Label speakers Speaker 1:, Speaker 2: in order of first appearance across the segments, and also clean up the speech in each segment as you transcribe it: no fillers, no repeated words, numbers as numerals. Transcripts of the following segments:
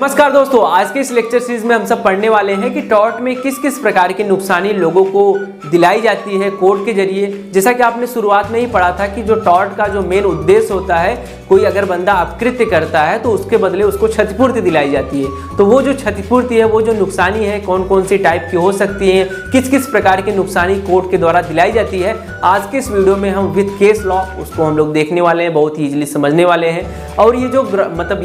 Speaker 1: नमस्कार दोस्तों, आज के इस लेक्चर सीरीज में हम सब पढ़ने वाले हैं कि टॉर्ट में किस किस प्रकार की नुकसानी लोगों को दिलाई जाती है कोर्ट के जरिए। जैसा कि आपने शुरुआत में ही पढ़ा था कि जो टॉर्ट का जो मेन उद्देश्य होता है, कोई अगर बंदा अपकृत्य करता है तो उसके बदले उसको क्षतिपूर्ति दिलाई जाती है। तो वो जो क्षतिपूर्ति है, वो जो नुकसानी है, कौन कौन सी टाइप की हो सकती है, किस किस प्रकार की नुकसानी कोर्ट के द्वारा दिलाई जाती है, आज के इस वीडियो में हम विद केस लॉ उसको हम लोग देखने वाले हैं, बहुत ही ईजिली समझने वाले हैं। और ये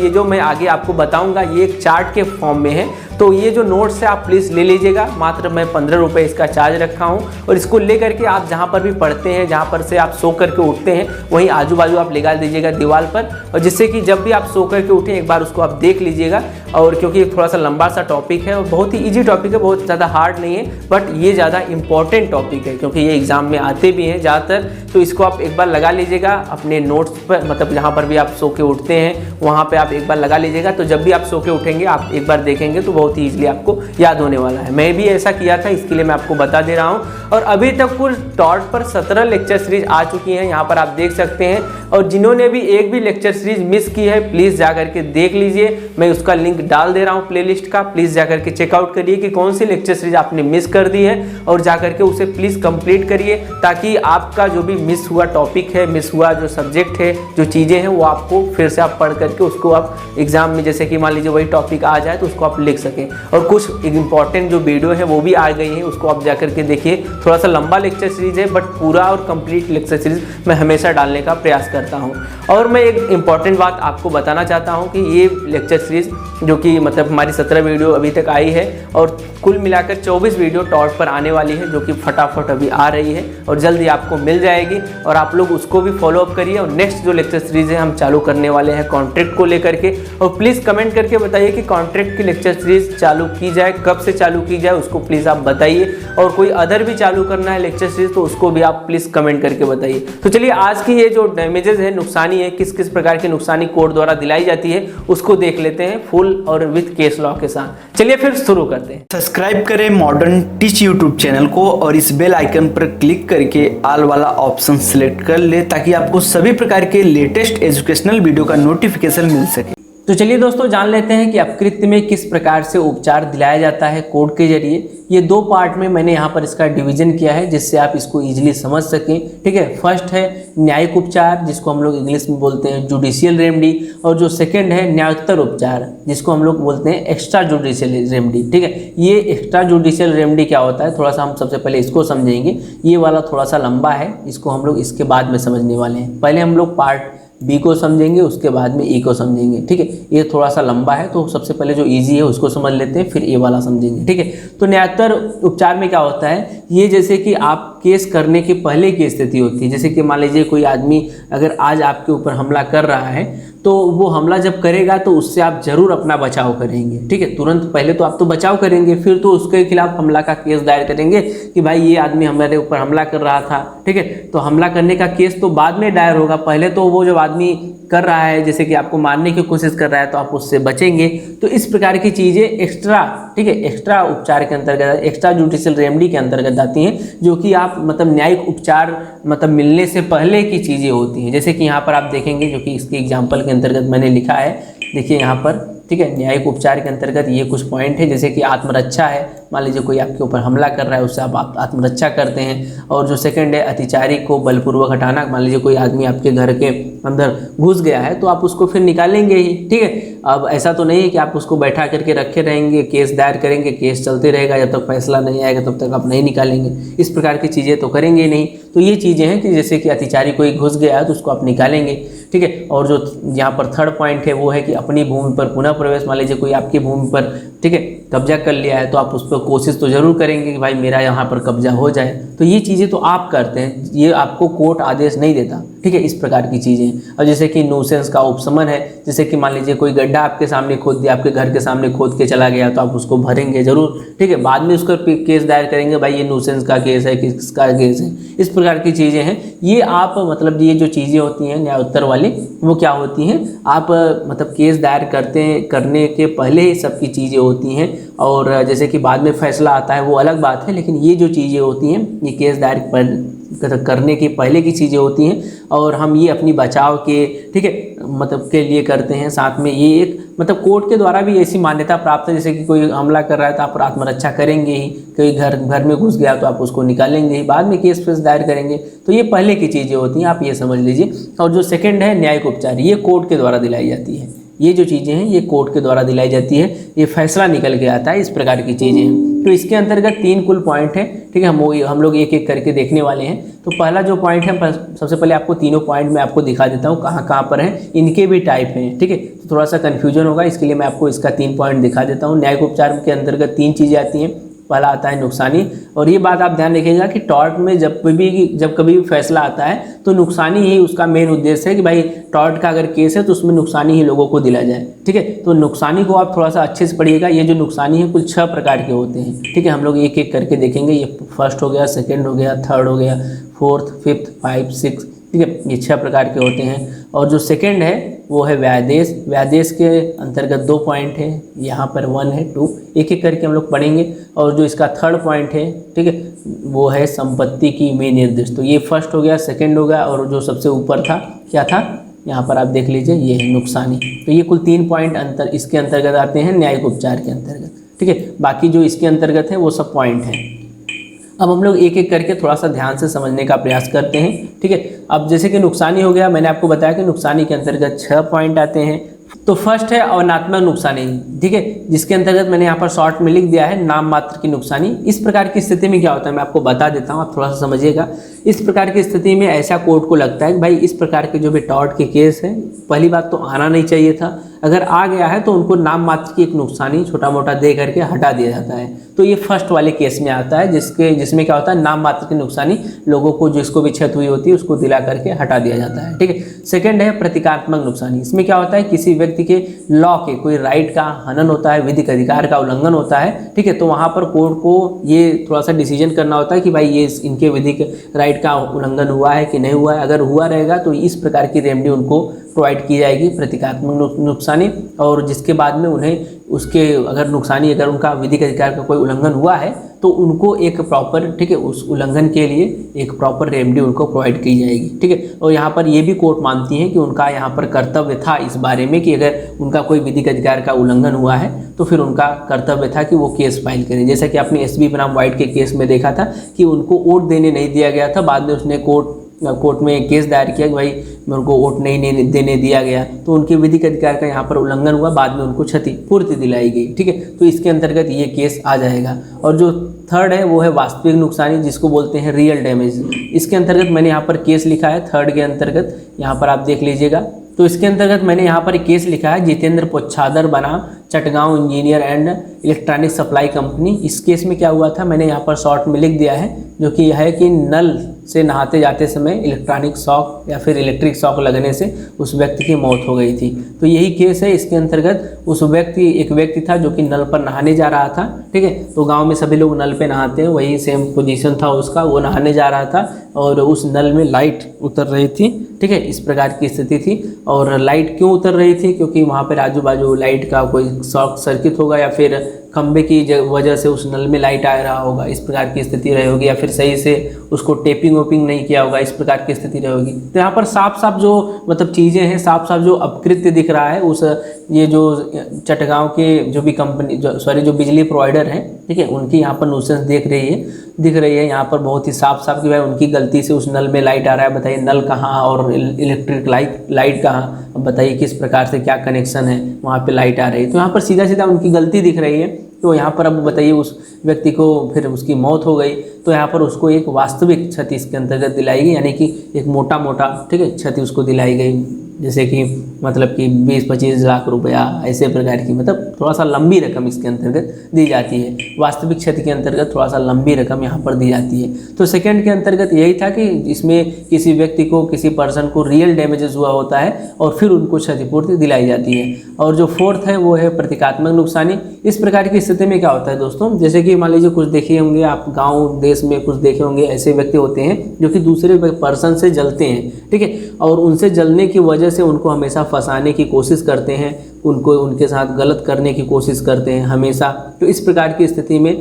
Speaker 1: जो मैं आगे आपको बताऊंगा ये एक चार्ट के फॉर्म में है, तो ये जो नोट्स है आप प्लीज़ ले लीजिएगा। मात्र मैं 15 रुपये इसका चार्ज रखा हूँ और इसको ले करके आप जहाँ पर भी पढ़ते हैं, जहाँ पर से आप सो करके उठते हैं, वहीं आजू बाजू आप लगा दीजिएगा दीवार पर, और जिससे कि जब भी आप सो करके उठें एक बार उसको आप देख लीजिएगा। और क्योंकि ये थोड़ा सा लंबा सा टॉपिक है और बहुत ही ईजी टॉपिक है, बहुत ज़्यादा हार्ड नहीं है, बट ये ज़्यादा इंपॉर्टेंट टॉपिक है क्योंकि ये एग्जाम में आते भी हैं ज़्यादातर। तो इसको आप एक बार लगा लीजिएगा अपने नोट्स पर, मतलब जहाँ पर भी आप सो के उठते हैं वहाँ पर आप एक बार लगा लीजिएगा। तो जब भी आप सो के उठेंगे आप एक बार देखेंगे तो बहुत ही ईजिली आपको याद होने वाला है। मैं भी ऐसा किया था, इसके लिए मैं आपको बता दे रहा हूँ। और अभी तक कुल टॉर्ट पर 17 लेक्चर सीरीज आ चुकी हैं, यहाँ पर आप देख सकते हैं। और जिन्होंने भी एक भी लेक्चर सीरीज मिस की है प्लीज़ जा करके देख लीजिए, मैं उसका लिंक डाल दे रहा हूँ प्लेलिस्ट का। प्लीज़ जा करके चेकआउट करिए कि कौन सी लेक्चर सीरीज आपने मिस कर दी है और जा करके उसे प्लीज़ कंप्लीट करिए, ताकि आपका जो भी मिस हुआ टॉपिक है, मिस हुआ जो सब्जेक्ट है, जो चीज़ें हैं, वो आपको फिर से आप पढ़ करके उसको आप एग्जाम में, जैसे कि मान लीजिए वही टॉपिक आ जाए तो उसको आप लिख सकें। और कुछ इंपॉर्टेंट जो वीडियो है वो भी आ गई है, उसको आप जाकर के देखिए। थोड़ा सा लंबा लेक्चर सीरीज है बट पूरा और कंप्लीट लेक्चर सीरीज मैं हमेशा डालने का प्रयास करता हूं। और मैं एक इंपॉर्टेंट बात आपको बताना चाहता हूं कि ये लेक्चर सीरीज जो कि मतलब हमारी 17 वीडियो अभी तक आई है और कुल मिलाकर 24 वीडियो टॉर्ट पर आने वाली है, जो कि फटाफट अभी आ रही है और जल्दी आपको मिल जाएगी। और आप लोग उसको भी फॉलो अप करिए। और नेक्स्ट जो लेक्चर सीरीज है हम चालू करने वाले हैं कॉन्ट्रैक्ट को लेकर के। और प्लीज़ कमेंट करके बताइए कि कॉन्ट्रैक्ट की लेक्चर सीरीज चालू की जाए, कब से चालू की जाए उसको प्लीज़ आप बताइए। और कोई अदर भी चालू करना है लेक्चर सीरीज तो उसको भी आप प्लीज़ कमेंट करके बताइए। तो चलिए आज की ये जो डैमेजेस है, नुकसानी है, किस किस प्रकार की नुकसानी कोर्ट द्वारा दिलाई जाती है उसको देख लेते हैं फुल और विद केस लॉ के साथ। चलिए फिर शुरू करते हैं।
Speaker 2: सब्सक्राइब करें मॉडर्न टीच यूट्यूब चैनल को और इस बेल आइकन पर क्लिक करके ऑल वाला ऑप्शन सिलेक्ट कर ले, ताकि आपको सभी प्रकार के लेटेस्ट एजुकेशनल वीडियो का नोटिफिकेशन मिल सके।
Speaker 1: तो चलिए दोस्तों जान लेते हैं कि अपकृत्य में किस प्रकार से उपचार दिलाया जाता है कोर्ट के जरिए। ये दो पार्ट में मैंने यहाँ पर इसका डिवीजन किया है जिससे आप इसको इजीली समझ सकें। ठीक है, फर्स्ट है न्यायिक उपचार जिसको हम लोग इंग्लिश में बोलते हैं जुडिशियल रेमेडी, और जो सेकंड है न्यायोत्तर उपचार जिसको हम लोग बोलते हैं एक्स्ट्रा जुडिशियल रेमेडी। ठीक है, ये एक्स्ट्रा जुडिशियल रेमेडी क्या होता है, थोड़ा सा हम सबसे पहले इसको समझेंगे। ये वाला थोड़ा सा लंबा है, इसको हम लोग इसके बाद में समझने वाले हैं। पहले हम लोग पार्ट बी को समझेंगे, उसके बाद में ई को समझेंगे। ठीक है, ये थोड़ा सा लंबा है तो सबसे पहले जो इजी है उसको समझ लेते हैं, फिर ये वाला समझेंगे। ठीक है, तो न्यायोत्तर उपचार में क्या होता है, ये जैसे कि आप केस करने के पहले की स्थिति होती है। जैसे कि मान लीजिए कोई आदमी अगर आज आपके ऊपर हमला कर रहा है, तो वो हमला जब करेगा तो उससे आप जरूर अपना बचाव करेंगे। ठीक है, तुरंत पहले तो आप तो बचाव करेंगे, फिर तो उसके खिलाफ हमला का केस दायर करेंगे कि भाई ये आदमी हमारे ऊपर हमला कर रहा था। ठीक है, तो हमला करने का केस तो बाद में दायर होगा, पहले तो वो जब आदमी कर रहा है, जैसे कि आपको मारने की कोशिश कर रहा है, तो आप उससे बचेंगे। तो इस प्रकार की चीज़ें एक्स्ट्रा, ठीक है, एक्स्ट्रा उपचार के अंतर्गत, एक्स्ट्रा जुडिशियल रेमेडी के अंतर्गत आती हैं, जो कि आप मतलब न्यायिक उपचार मतलब मिलने से पहले की चीज़ें होती हैं। जैसे कि यहाँ पर आप देखेंगे, जो कि इसके एग्जाम्पल के अंतर्गत मैंने लिखा है, देखिए यहाँ पर। ठीक है, न्यायिक उपचार के अंतर्गत ये कुछ पॉइंट है, जैसे कि आत्मरक्षा है। मान लीजिए कोई आपके ऊपर हमला कर रहा है, उससे आप आत्मरक्षा करते हैं। और जो सेकंड है अतिचारी को बलपूर्वक हटाना। मान लीजिए कोई आदमी आपके घर के अंदर घुस गया है तो आप उसको फिर निकालेंगे ही। ठीक है, अब ऐसा तो नहीं है कि आप उसको बैठा करके रखे रहेंगे, केस दायर करेंगे, केस चलते रहेगा, जब तक फैसला नहीं आएगा तब तक आप नहीं निकालेंगे। इस प्रकार की चीज़ें तो करेंगे ही नहीं। तो ये चीज़ें हैं कि जैसे कि अतिचारी कोई घुस गया है तो उसको आप निकालेंगे। ठीक है, और जो यहाँ पर थर्ड पॉइंट है वो है कि अपनी भूमि पर पुनः प्रवेश। मान लीजिए कोई आपकी भूमि पर, ठीक है, कब्जा कर लिया है तो आप उस पर कोशिश तो जरूर करेंगे कि भाई मेरा यहाँ पर कब्जा हो जाए। तो ये चीज़ें तो आप करते हैं, ये आपको कोर्ट आदेश नहीं देता। ठीक है, इस प्रकार की चीज़ें। और जैसे कि न्यूसेंस का उपशमन है, जैसे कि मान लीजिए कोई गड्ढा आपके सामने खोद दिया, आपके घर के सामने खोद के चला गया, तो आप उसको भरेंगे जरूर। ठीक है, बाद में उसका केस दायर करेंगे, भाई ये न्यूसेंस का केस है, किसका केस है। इस प्रकार की चीज़ें हैं। ये आप मतलब ये जो चीज़ें होती हैं न्यायोत्तर वाली, वो क्या होती हैं, आप मतलब केस दायर करने के पहले ही सबकी चीज़ें होती हैं। और जैसे कि बाद में फैसला आता है वो अलग बात है, लेकिन ये जो चीज़ें होती हैं ये केस दायर करने की पहले की चीज़ें होती हैं, और हम ये अपनी बचाव के, ठीक है, मतलब के लिए करते हैं। साथ में ये एक मतलब कोर्ट के द्वारा भी ऐसी मान्यता प्राप्त है, जैसे कि कोई हमला कर रहा है तो आप आत्मरक्षा करेंगे ही, कोई घर में घुस गया तो आप उसको निकालेंगे ही, बाद में केस फेस दायर करेंगे। तो ये पहले की चीज़ें होती हैं, आप ये समझ लीजिए। और जो सेकंड है न्यायिक उपचार, ये कोर्ट के द्वारा दिलाई जाती है। ये जो चीज़ें हैं ये कोर्ट के द्वारा दिलाई जाती है, ये फैसला निकल के आता है, इस प्रकार की चीज़ें हैं। तो इसके अंतर्गत 3 कुल पॉइंट हैं, ठीक है, हम लोग एक एक करके देखने वाले हैं। तो पहला जो पॉइंट है, सबसे पहले आपको तीनों पॉइंट मैं आपको दिखा देता हूँ कहाँ कहाँ पर हैं, इनके भी टाइप हैं, ठीक है। तो थोड़ा सा कन्फ्यूजन होगा, इसके लिए मैं आपको इसका 3 पॉइंट दिखा देता हूँ। न्यायिक उपचार के अंतर्गत 3 चीज़ें आती हैं। पहला आता है नुकसानी, और ये बात आप ध्यान रखिएगा कि टॉर्ट में जब कभी भी फैसला आता है तो नुकसानी ही उसका मेन उद्देश्य है कि भाई टॉर्ट का अगर केस है तो उसमें नुकसानी ही लोगों को दिला जाए, ठीक है। तो नुकसानी को आप थोड़ा सा अच्छे से पढ़िएगा। ये जो नुकसानी है कुल 6 प्रकार के होते हैं, ठीक है। हम लोग एक एक करके देखेंगे। ये फर्स्ट हो गया, सेकेंड हो गया, थर्ड हो गया, फोर्थ, फिफ्थ, 5, 6, ठीक है, ये 6 प्रकार के होते हैं। और जो सेकेंड है वो है व्यादेश। व्यादेश के अंतर्गत 2 पॉइंट है, यहाँ पर 1 है, 2, एक एक करके हम लोग पढ़ेंगे। और जो इसका थर्ड पॉइंट है, ठीक है, वो है संपत्ति की विनिर्दिष्ट। तो ये फर्स्ट हो गया, सेकंड हो गया, और जो सबसे ऊपर था क्या था, यहाँ पर आप देख लीजिए, ये है नुकसानी। तो ये कुल 3 पॉइंट इसके अंतर्गत आते हैं न्यायिक उपचार के अंतर्गत, ठीक है। बाकी जो इसके अंतर्गत है वो सब पॉइंट हैं। अब हम लोग एक एक करके थोड़ा सा ध्यान से समझने का प्रयास करते हैं, ठीक है। अब जैसे कि नुकसानी हो गया, मैंने आपको बताया कि नुकसानी के अंतर्गत 6 पॉइंट आते हैं। तो फर्स्ट है अवर्णनात्मक नुकसानी, ठीक है, जिसके अंतर्गत मैंने यहाँ पर शॉर्ट में लिख दिया है नाम मात्र की नुकसानी। इस प्रकार की स्थिति में क्या होता है मैं आपको बता देता हूँ, आप थोड़ा सा समझिएगा। इस प्रकार की स्थिति में ऐसा कोर्ट को लगता है कि भाई इस प्रकार के जो भी टॉर्ट के केस हैं, पहली बात तो आना नहीं चाहिए था, अगर आ गया है तो उनको नाम मात्र की एक नुकसानी छोटा मोटा दे करके हटा दिया जाता है। तो ये फर्स्ट वाले केस में आता है, जिसमें क्या होता है, नाम मात्र की नुकसानी लोगों को जिसको भी क्षति हुई होती है उसको दिला करके हटा दिया जाता है, ठीक है। सेकंड है प्रतीकात्मक नुकसानी। इसमें क्या होता है, किसी व्यक्ति के लॉ के कोई राइट का हनन होता है, विधिक अधिकार का उल्लंघन होता है, ठीक है। तो वहाँ पर कोर्ट को ये थोड़ा सा डिसीजन करना होता है कि भाई ये इनके विधिक राइट का उल्लंघन हुआ है कि नहीं हुआ है। अगर हुआ रहेगा तो इस प्रकार की रेमेडी उनको प्रोवाइड की जाएगी, प्रतीकात्मक नुकसानी। और जिसके बाद में उन्हें उसके अगर उनका विधिक अधिकार का कोई उल्लंघन हुआ है तो उनको एक प्रॉपर, ठीक है, उस उल्लंघन के लिए एक प्रॉपर रेमेडी उनको प्रोवाइड की जाएगी, ठीक है। और यहाँ पर ये भी कोर्ट मानती है कि उनका यहाँ पर कर्तव्य था इस बारे में कि अगर उनका कोई विधिक अधिकार का उल्लंघन हुआ है तो फिर उनका कर्तव्य था कि वो केस फाइल करें। जैसा कि आपने एसबी बनाम वाइट के केस में देखा था कि उनको वोट देने नहीं दिया गया था, बाद में उसने कोर्ट में केस दायर किया कि भाई मेरे को वोट नहीं देने दिया गया, तो उनके विधिक अधिकार का यहाँ पर उल्लंघन हुआ, बाद में उनको क्षतिपूर्ति दिलाई गई, ठीक है। तो इसके अंतर्गत ये केस आ जाएगा। और जो थर्ड है वो है वास्तविक नुकसानी, जिसको बोलते हैं रियल डैमेज। इसके अंतर्गत मैंने यहाँ पर केस लिखा है थर्ड के अंतर्गत, यहाँ पर आप देख लीजिएगा। तो इसके अंतर्गत मैंने यहाँ पर केस लिखा है जितेंद्र पोच्छादर बनाम Chittagong engineer and electronic supply company. इस केस में क्या हुआ था, मैंने यहाँ पर शॉर्ट में लिख दिया है, जो कि यह है कि नल से नहाते जाते समय इलेक्ट्रॉनिक शॉक या फिर इलेक्ट्रिक शॉक लगने से उस व्यक्ति की मौत हो गई थी। तो यही केस है। इसके अंतर्गत एक व्यक्ति था जो कि नल पर नहाने जा रहा था, ठीक है। तो गांव में सभी लोग नल पे नहाते हैं, वही सेम पोजीशन था उसका, वो नहाने जा रहा था और उस नल में लाइट उतर रही थी, ठीक है। इस प्रकार की स्थिति थी। और लाइट क्यों उतर रही थी, क्योंकि वहाँ पर आजू बाजू लाइट का कोई शॉर्ट सर्किट होगा या फिर खंबे की वजह से उस नल में लाइट आ रहा होगा, इस प्रकार की स्थिति रही होगी, या फिर सही से उसको टेपिंग वेपिंग नहीं किया होगा, इस प्रकार की स्थिति रही होगी। तो यहाँ पर साफ साफ जो मतलब चीज़ें हैं, साफ साफ जो अपकृत्य दिख रहा है उस ये जो चटगांव के जो भी कंपनी जो बिजली प्रोवाइडर हैं, ठीक है, उनकी यहाँ पर न्यूसेंस दिख रही है यहाँ पर बहुत ही साफ साफ कि भाई उनकी गलती से उस नल में लाइट आ रहा है। बताइए नल कहाँ और इलेक्ट्रिक लाइट कहाँ, अब बताइए किस प्रकार से क्या कनेक्शन है, वहाँ पे लाइट आ रही है। तो यहाँ पर सीधा सीधा उनकी गलती दिख रही है। तो यहाँ पर अब बताइए उस व्यक्ति को फिर उसकी मौत हो गई, तो यहाँ पर उसको एक वास्तविक क्षति इसके अंतर्गत दिलाई गई, यानी कि एक मोटा ठीक है क्षति उसको दिलाई गई, जैसे कि मतलब कि 20-25 लाख रुपया, ऐसे प्रकार की मतलब थोड़ा सा लंबी रकम इसके अंतर्गत दी जाती है। वास्तविक क्षति के अंतर्गत थोड़ा सा लंबी रकम यहाँ पर दी जाती है। तो सेकंड के अंतर्गत यही था कि इसमें किसी व्यक्ति को, किसी पर्सन को रियल डैमेजेस हुआ होता है और फिर उनको क्षतिपूर्ति दिलाई जाती है। और जो फोर्थ है वो है प्रतीकात्मक नुकसानी। इस प्रकार की स्थिति में क्या होता है दोस्तों, जैसे कि मान लीजिए कुछ देखे होंगे आप, गाँव देश में कुछ देखे होंगे, ऐसे व्यक्ति होते हैं जो कि दूसरे पर्सन से जलते हैं, ठीक है, और उनसे जलने की वजह से उनको हमेशा फंसाने की कोशिश करते हैं, उनको उनके साथ गलत करने की कोशिश करते हैं हमेशा। तो इस प्रकार की स्थिति में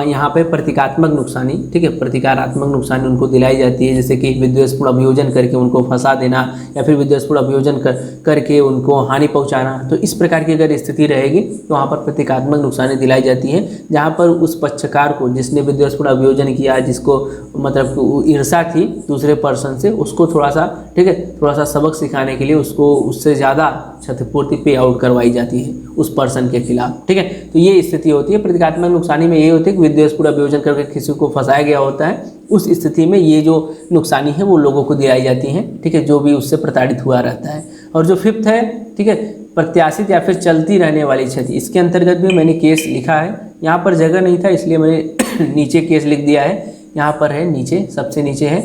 Speaker 1: यहाँ पे प्रतीकात्मक नुकसानी, ठीक है, प्रतिकारात्मक नुकसानी उनको दिलाई जाती है, जैसे कि विद्वेषपूर्ण अभियोजन करके उनको फंसा देना या फिर विद्वेषपूर्ण अभियोजन करके उनको हानि पहुँचाना। तो इस प्रकार की अगर स्थिति रहेगी तो वहाँ पर प्रतीकात्मक नुकसानी दिलाई जाती है, जहाँ पर उस पक्षकार को जिसने विद्वेषपूर्ण अभियोजन किया, जिसको मतलब ईर्ष्या थी दूसरे पर्सन से, उसको थोड़ा सा, ठीक है, थोड़ा सा सबक सिखाने के लिए उसको उससे ज़्यादा क्षतिपूर्ति पे आउट करवाई जाती है उस पर्सन के खिलाफ, ठीक है। तो ये स्थिति होती है। प्रतीकात्मक नुकसानी में ये होती है कि विद्वेषपूर्ण अभियोजन करके किसी को फंसाया गया होता है, उस स्थिति में ये जो नुकसानी है वो लोगों को दिलाई जाती है, ठीक है, जो भी उससे प्रताड़ित हुआ रहता है। और जो फिफ्थ है, ठीक है, प्रत्याशित या फिर चलती रहने वाली क्षति, इसके अंतर्गत भी मैंने केस लिखा है। यहाँ पर जगह नहीं था इसलिए मैंने नीचे केस लिख दिया है, यहाँ पर है नीचे, सबसे नीचे है,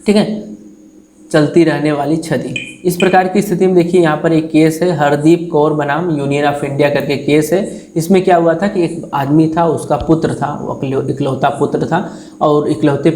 Speaker 1: ठीक है, चलती रहने वाली क्षति। इस प्रकार की स्थिति में देखिए यहाँ पर एक केस है, हरदीप कौर बनाम यूनियन ऑफ इंडिया करके केस है। इसमें क्या हुआ था कि एक आदमी था, उसका पुत्र था, वो इकलौता पुत्र था और इकलौते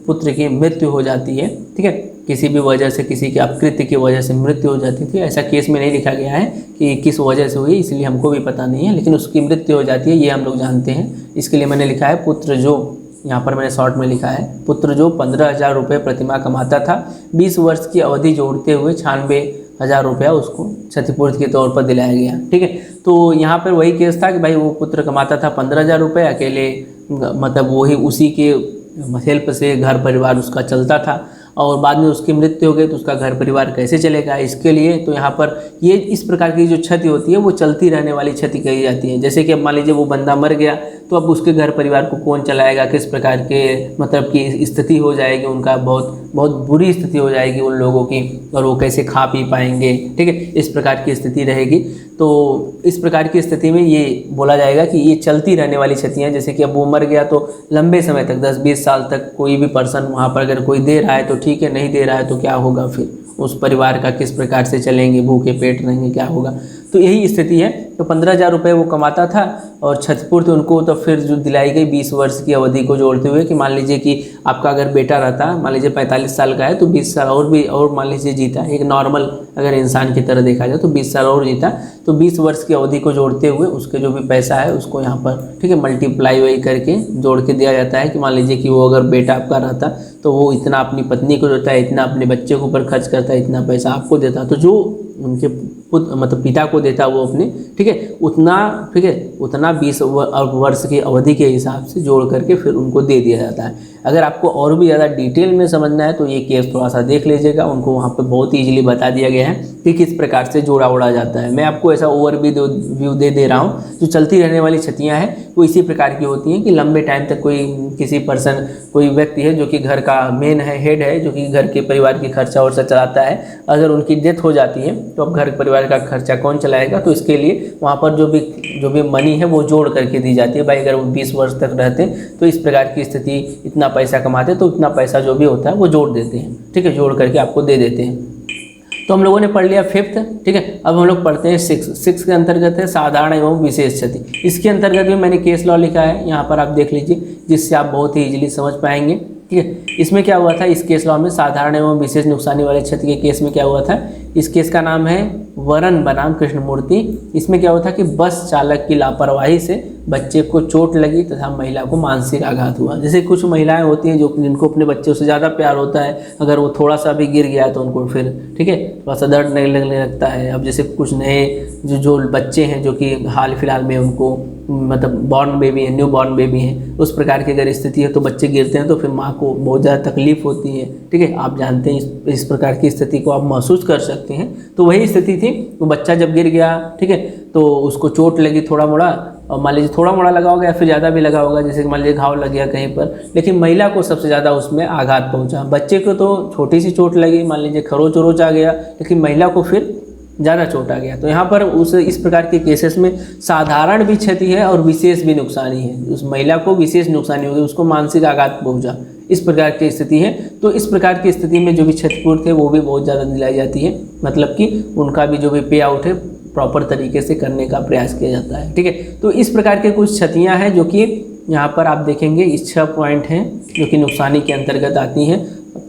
Speaker 1: पुत्र की मृत्यु हो जाती है, ठीक है, किसी भी वजह से, किसी के अपकृत्य की वजह से मृत्यु हो जाती थी। ऐसा केस में नहीं लिखा गया है कि किस वजह से हुई, इसलिए हमको भी पता नहीं है, लेकिन उसकी मृत्यु हो जाती है, ये हम लोग जानते हैं। इसके लिए मैंने लिखा है पुत्र जो, यहाँ पर मैंने शॉर्ट में लिखा है, पुत्र जो 15,000 रुपये प्रतिमाह कमाता था, 20 वर्ष की अवधि जोड़ते हुए 96,000 रुपया उसको क्षतिपूर्ति के तौर पर दिलाया गया, ठीक है। तो यहाँ पर वही केस था कि भाई वो पुत्र कमाता था 15,000 रुपये अकेले, मतलब वही उसी के हेल्प से घर परिवार उसका चलता था, और बाद में उसकी मृत्यु हो गई तो उसका घर परिवार कैसे चलेगा, इसके लिए तो यहाँ पर ये इस प्रकार की जो क्षति होती है वो चलती रहने वाली क्षति कही जाती है। जैसे कि अब मान लीजिए वो बंदा मर गया तो अब उसके घर परिवार को कौन चलाएगा, किस प्रकार के मतलब की स्थिति हो जाएगी, उनका बहुत बहुत बुरी स्थिति हो जाएगी उन लोगों की, और वो कैसे खा पी पाएंगे, ठीक है, इस प्रकार की स्थिति रहेगी। तो इस प्रकार की स्थिति में ये बोला जाएगा कि ये चलती रहने वाली क्षतियाँ, जैसे कि अब वो मर गया तो लंबे समय तक 10-20 साल तक कोई भी पर्सन वहाँ पर अगर कोई दे रहा है तो ठीक है, नहीं दे रहा है तो क्या होगा, फिर उस परिवार का किस प्रकार से चलेंगे, भूखे पेट रहेंगे, क्या होगा। तो यही स्थिति है। तो 15,000 रुपये वो कमाता था और क्षतिपूर्ति उनको तो फिर जो दिलाई गई 20 वर्ष की अवधि को जोड़ते हुए कि मान लीजिए कि आपका अगर बेटा रहता, मान लीजिए 45 साल का है तो 20 साल और मान लीजिए जीता, एक नॉर्मल अगर इंसान की तरह देखा जाए तो 20 साल और जीता, तो 20 वर्ष की अवधि को जोड़ते हुए उसके जो भी पैसा है उसको यहाँ पर, ठीक है, मल्टीप्लाई वही करके जोड़ के दिया जाता है कि मान लीजिए कि वो अगर बेटा आपका रहता तो वो इतना अपनी पत्नी को देता है, इतना अपने बच्चे के ऊपर खर्च करता है, इतना पैसा आपको देता, तो जो उनके मतलब पिता को देता वो अपने, ठीक है, उतना, ठीक है, उतना 20 वर्ष की अवधि के हिसाब से जोड़ करके फिर उनको दे दिया जाता है। अगर आपको और भी ज़्यादा डिटेल में समझना है तो ये केस थोड़ा सा देख लीजिएगा, उनको वहाँ पे बहुत ईजिली बता दिया गया है कि किस प्रकार से जोड़ा उड़ा जाता है। मैं आपको ऐसा ओवरव्यू दे रहा हूँ। जो चलती रहने वाली क्षतियाँ हैं वो इसी प्रकार की होती हैं कि लंबे टाइम तक कोई किसी पर्सन, कोई व्यक्ति है जो कि घर का मेन है, हेड है, जो कि घर के परिवार की खर्चा वर्चा चलाता है, अगर उनकी डेथ हो जाती है तो अब घर परिवार का खर्चा कौन चलाएगा, तो इसके लिए वहाँ पर जो भी मनी है वो जोड़ करके दी जाती है। भाई अगर वो 20 वर्ष तक रहते तो इस प्रकार की स्थिति, इतना पैसा कमाते तो इतना पैसा जो भी होता है वो जोड़ देते हैं, ठीक है, जोड़ करके आपको दे देते हैं। तो हम लोगों ने पढ़ लिया फिफ्थ, ठीक है। अब हम लोग पढ़ते हैं सिक्स के अंतर्गत है साधारण एवं विशेष क्षति। इसके अंतर्गत भी मैंने केस लॉ लिखा है, यहाँ पर आप देख लीजिए, जिससे आप बहुत ही इजीली समझ पाएंगे, ठीक है। इसमें क्या हुआ था, इस केस लॉ में साधारण एवं विशेष नुकसानी वाले क्षति के केस में क्या हुआ था, इस केस का नाम है वरन बनाम कृष्णमूर्ति। इसमें क्या हुआ था कि बस चालक की लापरवाही से बच्चे को चोट लगी तथा महिला को मानसिक आघात हुआ। जैसे कुछ महिलाएं होती हैं जो जिनको अपने बच्चों से ज़्यादा प्यार होता है, अगर वो थोड़ा सा भी गिर गया तो उनको फिर, ठीक है, थोड़ा सा दर्द नहीं लगने लगता है। अब जैसे कुछ नए जो बच्चे हैं जो कि हाल फिलहाल में उनको मतलब बॉर्न बेबी है, न्यू बॉर्न बेबी है, उस प्रकार की अगर स्थिति है तो बच्चे गिरते हैं तो फिर माँ को बहुत ज़्यादा तकलीफ होती है, ठीक है। आप जानते हैं इस प्रकार की स्थिति को आप महसूस कर सकते हैं। तो वही स्थिति थी, वो बच्चा जब गिर गया, ठीक है, तो उसको चोट लगी थोड़ा मोड़ा, और मान लीजिए थोड़ा मोड़ा लगा होगा या फिर ज़्यादा भी लगा होगा, जैसे कि मान लीजिए घाव लग गया कहीं पर, लेकिन महिला को सबसे ज़्यादा उसमें आघात पहुंचा। बच्चे को तो छोटी सी चोट लगी, मान लीजिए खरोच उरोच आ गया, लेकिन महिला को फिर ज़्यादा चोट आ गया। तो यहाँ पर इस प्रकार के केसेस में साधारण भी क्षति है और विशेष भी नुकसानी है। उस महिला को विशेष नुकसानी हो गई, उसको मानसिक आघात पहुँचा, इस प्रकार की स्थिति है। तो इस प्रकार की स्थिति में जो भी क्षतिपूर्ति है वो भी बहुत ज़्यादा दिलाई जाती है, मतलब कि उनका भी जो भी पे आउट है प्रॉपर तरीके से करने का प्रयास किया जाता है, ठीक है। तो इस प्रकार के कुछ क्षतियाँ हैं जो कि यहाँ पर आप देखेंगे, इस 6 पॉइंट हैं जो कि नुकसानी के अंतर्गत आती हैं।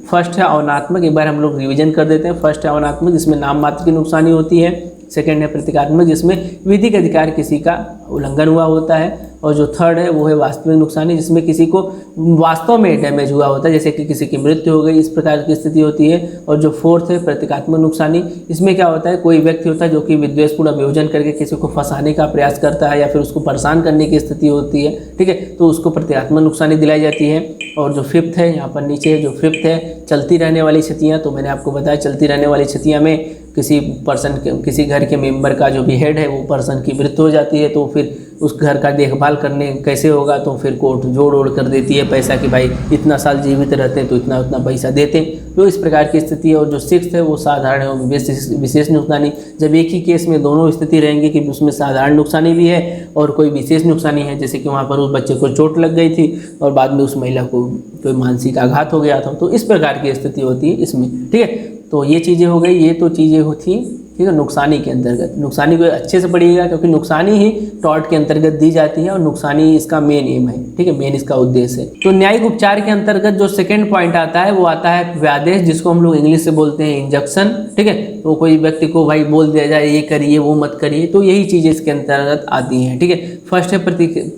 Speaker 1: फर्स्ट है अवनात्मक, एक बार हम लोग रिवीजन कर देते हैं। फर्स्ट है अवनात्मक, जिसमें नाम मात्र की नुकसानी होती है। सेकंड है प्रतीकात्मक, जिसमें विधिक अधिकार किसी का उल्लंघन हुआ होता है, और जो थर्ड है वो है वास्तविक नुकसानी, जिसमें किसी को वास्तव में डैमेज हुआ होता है, जैसे कि किसी की मृत्यु हो गई, इस प्रकार की स्थिति होती है। और जो फोर्थ है प्रतीकात्मक नुकसानी, इसमें क्या होता है, कोई व्यक्ति होता है जो कि विद्वेषपूर्ण अभियोजन करके किसी को फंसाने का प्रयास करता है या फिर उसको परेशान करने की स्थिति होती है, ठीक है, तो उसको प्रतीकात्मक नुकसानी दिलाई जाती है। और जो फिफ्थ है यहाँ पर नीचे जो फिफ्थ है चलती रहने वाली क्षतियाँ, तो मैंने आपको बताया चलती रहने वाली क्षतियाँ में किसी पर्सन के, किसी घर के मेंबर का जो भी हेड है वो पर्सन की मृत्यु हो जाती है, तो फिर उस घर का देखभाल करने कैसे होगा, तो फिर कोर्ट जोड़ ओड़ कर देती है पैसा कि भाई इतना साल जीवित रहते हैं तो इतना उतना पैसा देते हैं, तो इस प्रकार की स्थिति है। और जो सिक्स्थ है वो साधारण है विशेष नुकसानी, जब एक ही केस में दोनों स्थिति रहेंगी कि उसमें साधारण नुकसानी भी है और कोई विशेष नुकसानी है, जैसे कि वहाँ पर उस बच्चे को चोट लग गई थी और बाद में उस महिला को कोई मानसिक आघात हो गया था, तो इस प्रकार की स्थिति होती है इसमें, ठीक है। तो ये चीज़ें हो गई, ये तो चीज़ें होती, ठीक है, नुकसानी के अंतर्गत। नुकसानी को अच्छे से पढ़िएगा क्योंकि नुकसानी ही टॉर्ट के अंतर्गत दी जाती है और नुकसानी इसका मेन एम है, ठीक है, मेन इसका उद्देश्य है। तो न्यायिक उपचार के अंतर्गत जो सेकंड पॉइंट आता है वो आता है व्यादेश, जिसको हम लोग इंग्लिश से बोलते हैं इंजक्शन, ठीक है। तो कोई व्यक्ति को भाई बोल दिया जाए ये करिए वो मत करिए, तो यही चीज़ें इसके अंतर्गत आती हैं, ठीक है। फर्स्ट है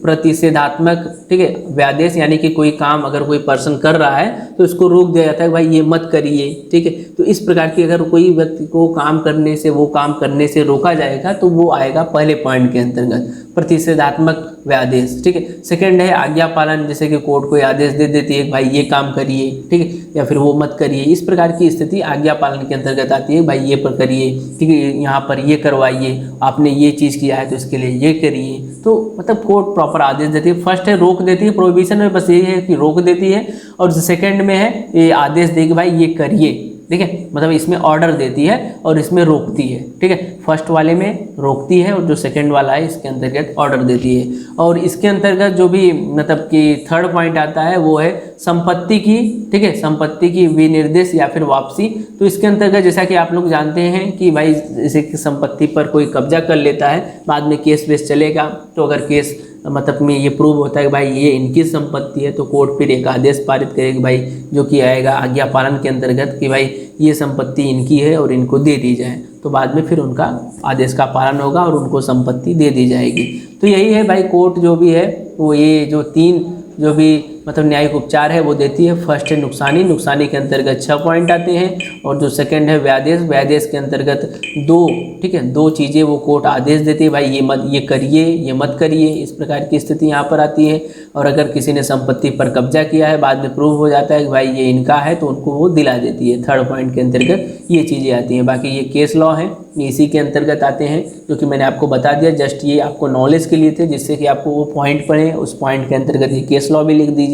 Speaker 1: प्रतिषेधात्मक, ठीक है, व्यादेश, यानी कि कोई काम अगर कोई पर्सन कर रहा है तो इसको रोक दिया जाता है भाई ये मत करिए, ठीक है। तो इस प्रकार की अगर कोई व्यक्ति को काम करने से, वो काम करने से रोका जाएगा तो वो आएगा पहले पॉइंट के अंतर्गत, प्रतिषेधात्मक व्यादेश, ठीक है। सेकंड है आज्ञा पालन, जैसे कि कोर्ट कोई आदेश दे देती है भाई ये काम करिए, ठीक है, या फिर वो मत करिए, इस प्रकार की स्थिति आज्ञा पालन के अंतर्गत आती है, भाई ये पर करिए, ठीक है, यहाँ पर ये करवाइए, आपने ये चीज़ किया है तो इसके लिए ये करिए, तो मतलब कोर्ट प्रॉपर आदेश देती है। फर्स्ट है रोक देती है, प्रोहिबिशन में बस ये है कि रोक देती है, और सेकंड में है ये आदेश दे कि भाई ये करिए, ठीक है, मतलब इसमें ऑर्डर देती है और इसमें रोकती है, ठीक है। फर्स्ट वाले में रोकती है और जो सेकंड वाला है इसके अंतर्गत ऑर्डर देती है। और इसके अंतर्गत जो भी मतलब कि थर्ड पॉइंट आता है वो है संपत्ति की, ठीक है, संपत्ति की विनिर्देश या फिर वापसी। तो इसके अंतर्गत जैसा कि आप लोग जानते हैं कि भाई जैसे कि संपत्ति पर कोई कब्जा कर लेता है, बाद में केस वेस चलेगा, तो अगर केस मतलब में ये प्रूव होता है कि भाई ये इनकी संपत्ति है, तो कोर्ट फिर एक आदेश पारित करेगी भाई जो कि आएगा आज्ञा पालन के अंतर्गत कि भाई ये संपत्ति इनकी है और इनको दे दी जाए, तो बाद में फिर उनका आदेश का पालन होगा और उनको संपत्ति दे दी जाएगी। तो यही है भाई कोर्ट जो भी है वो ये जो तीन जो भी मतलब न्यायिक उपचार है वो देती है। फर्स्ट है नुकसानी, नुकसानी के अंतर्गत 6 पॉइंट आते हैं, और जो सेकंड है व्यादेश, व्यादेश के अंतर्गत 2, ठीक है, 2 चीज़ें वो कोर्ट आदेश देती है, भाई ये मत, ये करिए, ये मत करिए, इस प्रकार की स्थिति यहाँ पर आती है। और अगर किसी ने संपत्ति पर कब्जा किया है, बाद में प्रूव हो जाता है कि भाई ये इनका है, तो उनको वो दिला देती है। थर्ड पॉइंट के अंतर्गत ये चीज़ें आती हैं। बाकी ये केस लॉ है, ये इसी के अंतर्गत आते हैं, जो कि मैंने आपको बता दिया, जस्ट ये आपको नॉलेज के लिए थे, जिससे कि आपको वो पॉइंट पढ़ें, उस पॉइंट के अंतर्गत ये केस लॉ भी लिख दीजिए।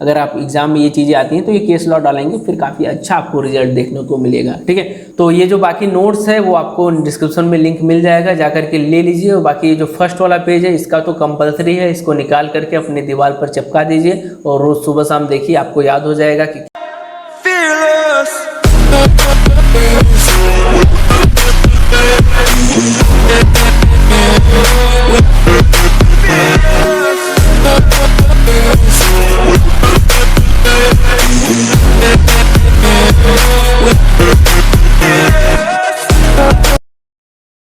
Speaker 1: अगर आप एग्जाम में ये चीज़ें आती हैं तो ये केस लॉ डालेंगे, फिर काफ़ी अच्छा आपको रिजल्ट देखने को मिलेगा, ठीक है। तो ये जो बाकी नोट्स है वो आपको डिस्क्रिप्शन में लिंक मिल जाएगा, जाकर के ले लीजिए। और बाकी जो फर्स्ट वाला पेज है इसका तो कंपलसरी है, इसको निकाल करके अपनी दीवार पर चिपका दीजिए और रोज़ सुबह शाम देखिए, आपको याद हो जाएगा कि